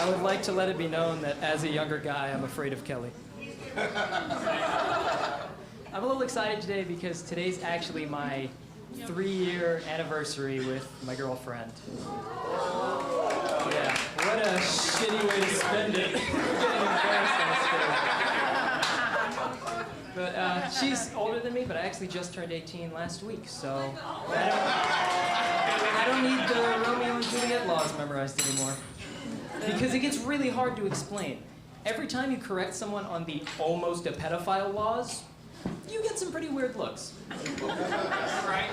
I would like to let it be known that as a younger guy, I'm afraid of Kelly. I'm a little excited today because today's actually my 3-year anniversary with my girlfriend. Yeah, what a shitty way to spend it. Getting embarrassed on stage. But she's older than me, but I actually just turned 18 last week, so I don't need the Romeo and Juliet laws memorized anymore. Because it gets really hard to explain. Every time you correct someone on the almost a pedophile laws, you get some pretty weird looks. Right?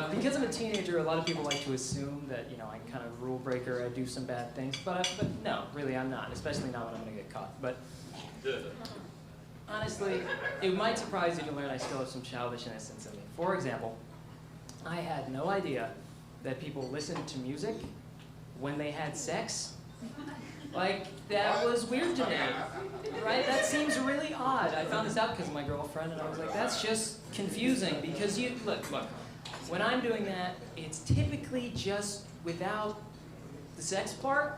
Because I'm a teenager, a lot of people like to assume that, you know, I'm kind of rule breaker, I do some bad things, but no, really I'm not, especially not when I'm gonna get caught. But honestly, it might surprise you to learn I still have some childish innocence in me. For example, I had no idea that people listened to music when they had sex. Like, that was weird to me, right? That seems really odd. I found this out because of my girlfriend, and I was like, that's just confusing, because look, when I'm doing that, it's typically just without the sex part.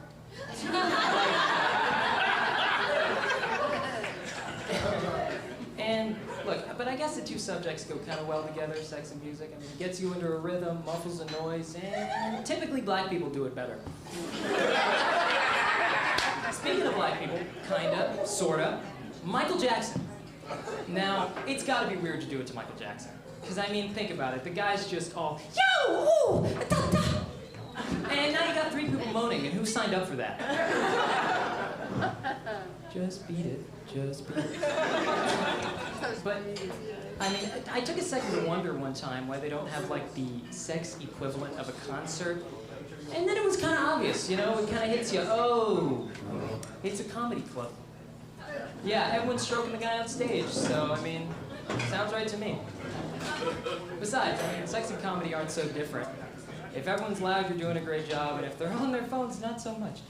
And look, but I guess the two subjects go kind of well together, sex and music. I mean, it gets you into a rhythm, muffles the noise, and typically black people do it better. Speaking of black people, kinda, sorta, Michael Jackson. Now, it's gotta be weird to do it to Michael Jackson. Because, I mean, think about it. The guy's just all, yo, ooh, da, da. And now you got 3 people moaning, and who signed up for that? Just beat it, just beat it. But, I mean, I took a second to wonder one time why they don't have, like, the sex equivalent of a concert. And then it was kind of obvious, you know, it kind of hits you, oh, it's a comedy club. Yeah, everyone's stroking the guy on stage, so, I mean, sounds right to me. Besides, I mean, sex and comedy aren't so different. If everyone's loud, you're doing a great job, and if they're on their phones, not so much.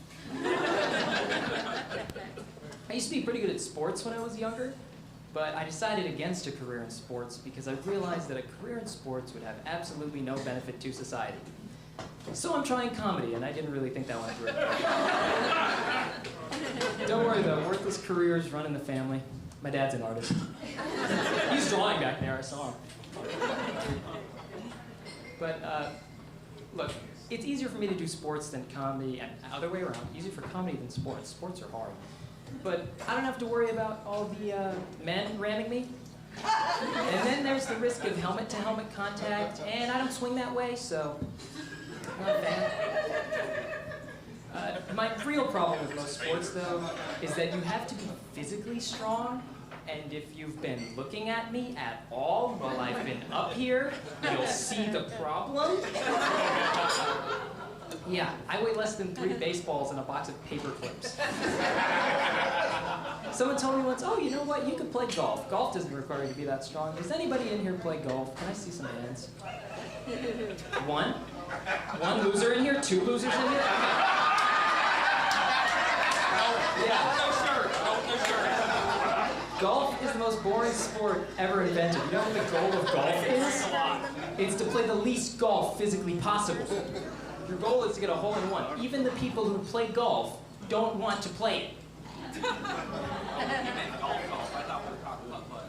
I used to be pretty good at sports when I was younger, but I decided against a career in sports because I realized that a career in sports would have absolutely no benefit to society. So I'm trying comedy, and I didn't really think that one through. Don't worry though, worthless careers run in the family. My dad's an artist. He's drawing back there, I saw him. But look, it's easier for me to do sports than comedy, and other way around, easier for comedy than sports. Sports are hard. But I don't have to worry about all the men ramming me. And then there's the risk of helmet-to-helmet contact, and I don't swing that way, so not a fan. My real problem with most sports, though, is that you have to be physically strong, and if you've been looking at me at all while I've been up here, you'll see the problem. Yeah, I weigh less than 3 baseballs and a box of paper clips. Someone told me once, oh, you know what, you could play golf. Golf doesn't require you to be that strong. Does anybody in here play golf? Can I see some hands? 1? 1 loser in here? 2 losers in here? Yeah. No shirt. Golf is the most boring sport ever invented. You know what the goal of golf is? It's to play the least golf physically possible. Your goal is to get a hole-in-one. Even the people who play golf don't want to play it. You meant golf. I thought we were talking about putt.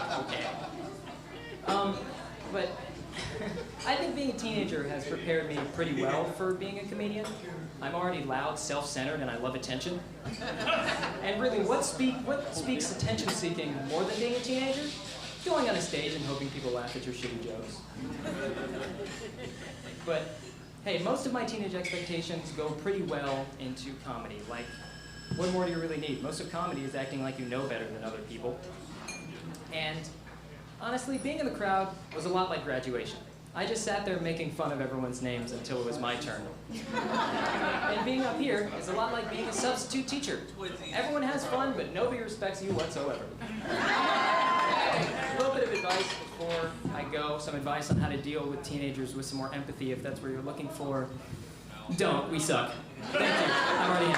No, okay. But I think being a teenager has prepared me pretty well for being a comedian. I'm already loud, self-centered, and I love attention. And really, what speaks attention-seeking more than being a teenager? Going on a stage and hoping people laugh at your shitty jokes. But hey, most of my teenage expectations go pretty well into comedy. Like, what more do you really need? Most of comedy is acting like you know better than other people. And honestly, being in the crowd was a lot like graduation. I just sat there making fun of everyone's names until it was my turn. And being up here is a lot like being a substitute teacher. Everyone has fun, but nobody respects you whatsoever. A little bit of advice before I go, some advice on how to deal with teenagers with some more empathy if that's what you're looking for. Don't, we suck. Thank you, I'm already in.